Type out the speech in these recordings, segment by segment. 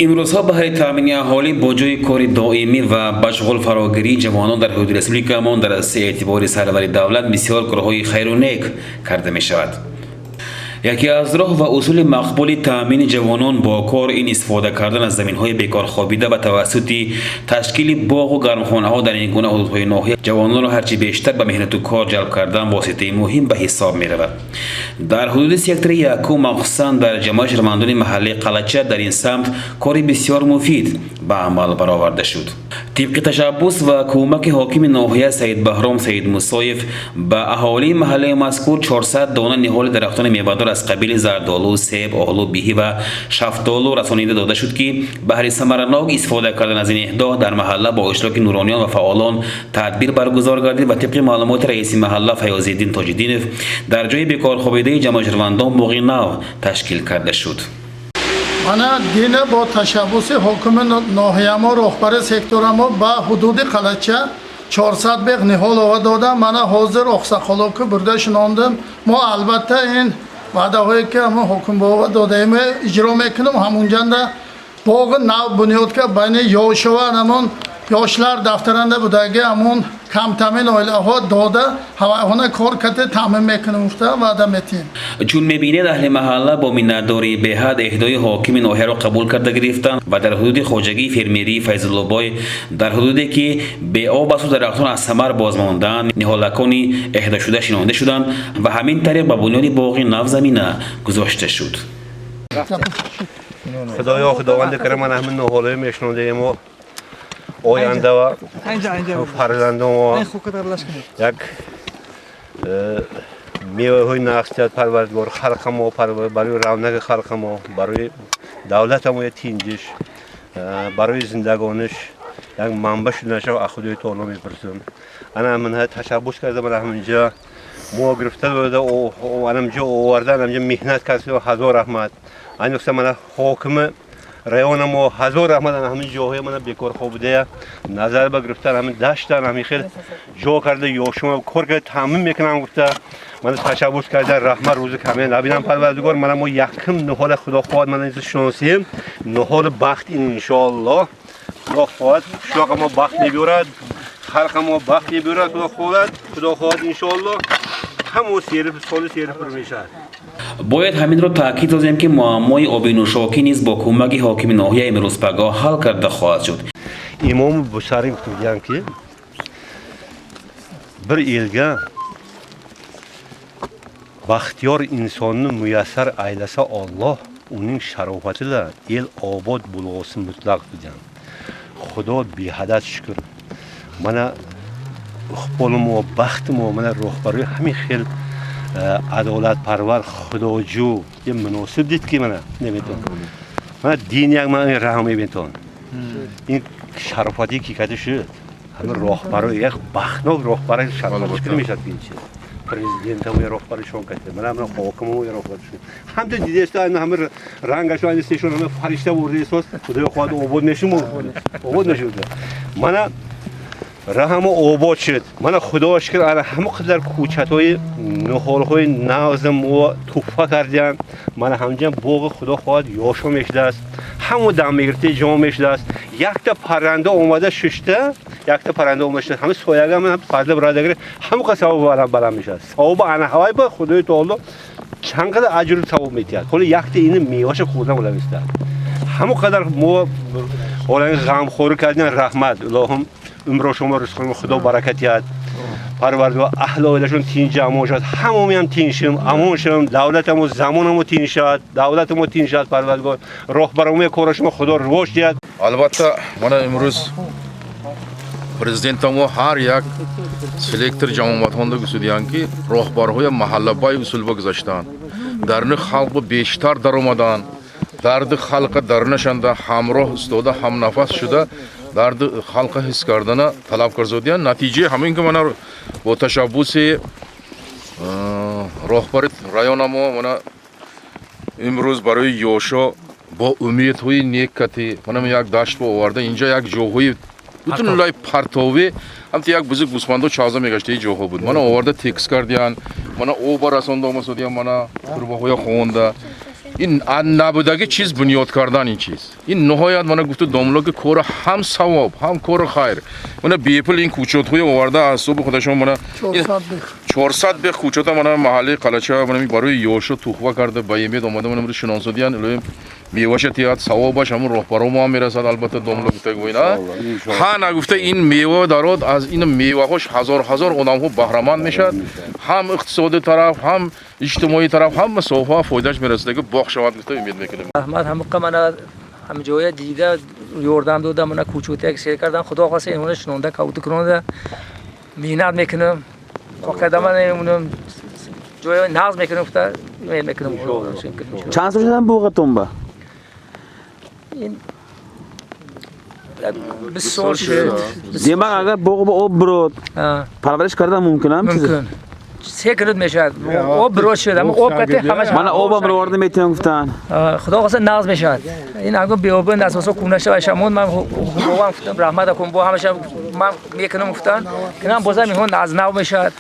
امروزها برای تامین اهالی با جای کار دائمی و مشغول فراگیری جوانان در حدود ریسپوبلیک مان در از اعتبار سرور دولت بسیار کارهای خیر و نیک کرده می شود. یکی از راه و اصول مقبول تامین جوانان با کار این استفاده کردن از زمین‌های بیکار خوابیده و توسط تشکیل باغ و گرمخانه‌ها در این گونه حدودهای ناحیه جوانان را هرچی بیشتر به مهنت و کار جلب کردن واسطه مهم به حساب می‌رود. در حدود سکتور یکم مخصوصاً در جماع شهروندان محله قلچه در این سمت کاری بسیار مفید به عمل برآورده شد. طبق تشبث و کمک حاکم ناحیه سید بهرام سید موسیف به اهالی محله مذکور 400 دانه نهال درختان میوه‌دار از قبیل زردآلو، سیب، آلو، بیهی و شفتالو رسانیده داده شد که بهره ثمرناک استفاده کردن از این اهدا در محله با اشتراک نورانیان و فعالان تدبیر برگزار گردید و طبق معلومات رئیس محله فیاض‌الدین تاج‌الدینov در جای بیکار خوابیده جمع شهروندان باغ نو تشکیل کرده شد. Ana dine با تشبث حاکم ناحیه ما رهبر سکتور ما به حدود قلچه 400 بیغ نهال آورده دادم. من حاضر اقصاقالا که برده شناندم. ما البته این وعده هایی که ما حاکم با داده ایم اجرا میکنم. همونجا باغ نو بنیاد که بین یاشوان همون یاشلر دفترنده بودگی همون کم تامین آیله ها داده هوا کار کته تامین میکنم افته وعده میتیم. چون میبینید اهل محله با منتداری به حد اهدای حاکم ناحیه را قبول کرده گرفتند و در حدود خواجگی فرمیری فیض‌الله در حدودی که به آب و درختان از ثمر باز ماندن نهالکانی اهدا شده شناخته شدند و همین طریق به بنیاد باغ نو زمینه گذاشته شد. خداوند کرم من همین نهاله میشنونده ما آینده و فرزند ما یک میوه های نقصیت پروردگار خلق ما برای رونق خلق ما برای دولت ما یک تینجش برای زندگانش یک منبع شده نشه و خدای تعالی میپرسم. انا من تشبث کردم من همینجا ما گرفته بوده و همینجا آوردن همینجا مهنت کردم و هزار رحمت. این وقت من حاکم رایون ما هزار رحمت همین جاهای من بیکار خوابیده نظر بگرفتن همین داشتن همین خیلی جا کرده یا شما کار کرده تمام میکنم گفته من تشبث کرده رحمت روز کمی نبینم پروردگار من ما یکم نهال خدا خواهد من اینجا شناسیم نهال بخت این انشاءالله خدا خواهد شاق ما بخت نبیارد خلق ما بخت نبیارد خدا خواهد انشاءالله همون سال سیر پر میشه. باید همین را تاکید دادیم که معمای آب نوشاکی نیز با کمک حاکم ناحیه امروز پگاه حل کرده خواهد شد. امام بشاری میگن که bir elga baxtiyor insonni muyassar aylasa Alloh uning sharofatida el obod bo'lg'usi mutlaq degan. Xudo behadad shukr. Mana iqbolim va baxtim va mana rahbari hamma xil adolat parvar xudoju ye munosib did ki mana nemiton. Mana din yak mana rahm ebenton. این شرافتی که کده شد همه راهبرای یک بخناک راهبرای شرافت شکل میشد بینچه پرزیدنت هم یه راهبرشون کده من هم حاکم هم یه راهبرشون هم تو دیده است همه رنگش و این استیشن همه فرشته برده است خدای خواهد آباد نشون آباد نشود من رحم آباد شد من خدا شکر علی همه قدر کوچت‌های نهال‌های نازم و توفه کردن من همچنین باغ خدا خواهد یاشو میشده است همون دم میگرفته جام میشده است یک تا پرنده اومده ششته یک تا پرنده اومده همه سویگا من فضل برادر همون قصاب بالا میشه ثواب انا هوای با خدای تعالی چند قدر اجر ثواب میتید حالا یک تا این میوهش خوردن ولا میسته همون قدر ما حالا غم خور کردن رحمت اللهم عمر شما رزق خدا برکت یاد پروردگار اهل اولشون تین جمع شد همون هم تین شم امون شم دولتمو زمانمو تین شد دولتمو تین شد پروردگار راهبرمو کارشما خدا رواج داد. البته من امروز پرزیدنتمو هر یک سلکتر جماعت هنده گسودیان که راهبرهای محله بای اصول بگذاشتن درن خلق بیشتر در اومدن درد خلق درنشنده همراه استوده هم نفس شده درد خلق حس کردن طلب کرزودیان نتیجه همین که من با تشبث راهبر رایون ما من امروز برای یوشا با امیدهای نیک کتی من یک داشت با آورده اینجا یک جوهی بتون لای پرتاوی هم یک بزرگ گوسفندو چازه میگشته این جوها بود من آورده تکس کردیان من او برسونده مسودیان من قرباهای خونده این نبودگی چیز بنیاد کردن این چیز این نهایت من گفته داملا که کار هم ثواب هم کار خیر من بیپل این کوچوت های آورده از صبح خودشون من 400 به کوچوت من محله قلچه من برای یوشو توخوا کرده با امید اومده من رو شناسادیان الهی میوهش تیات ثوابش همون راهبرو ما میرسد البته داملا گفته گوینا ها نگفته این میوه دارد از این میوهش هزار آدم ها بهره مند میشد هم اقتصادی طرف هم اجتماعی طرف هم صوفا فایدهش میرسه که باغ شود گفته امید میکنیم احمد من هم جای دیگه یوردم دادم من کوچوتی سیر کردم خدا خواسته اون شنونده کاوت کننده میناد میکنم فقط من اون جای ناز میکنم گفته میکنم چند سال شدن بوقتون با این 20 سال شد دیما اگر بوق با آب برود پرورش کردن ممکنه ممکن 3 کیلو میشد آب برود شد اما آب کته همش من آبم رو وارد میتونم گفتن خدا خواسته ناز میشد این اگه بیابه اساسا کونشه و شمون من بابام گفتم رحمت کن با همش من میکنم گفتن که من بازم میهون ناز نو میشد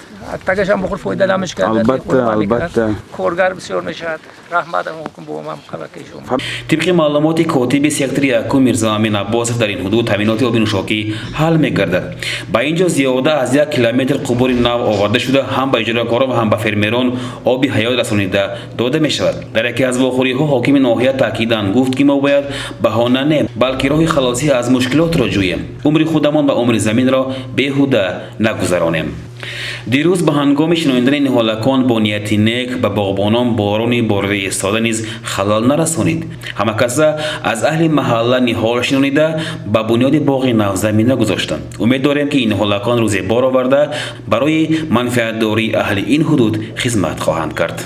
تاگش هم بخور فایده نمیش کرد البته کارگر بسیار میشد رحمت کن با من خبرکشون طبق معلومات کاتب سکتر یکم میرزا امین عباسов در این حدود تامینات آب نوشاکی حل میگردد با اینجا زیاده از 1 کیلومتر قبور نو آورده شده هم به اجراکاران و هم به فرمیران آبی حیات رسانیده داده می شود در یکی از واخوری ها حاکم ناحیه تاکیداً گفت که ما باید بهانه نه بلکه راه خلاصی از مشکلات را جوییم عمر خودمان و عمر زمین را بیهوده نگذرانیم دیروز به هنگام شنوندن نهالکان با نیتی نیک به باغبانان بارانی بارده ایستاده نیز خلل نرسانید همه کسا از اهل محله نهال شنونیده به بنیاد باغ نو زمینه گذاشتند امید داریم که این نهالکان روز بار آورده برای منفعت داری اهل این حدود خدمت خواهند کرد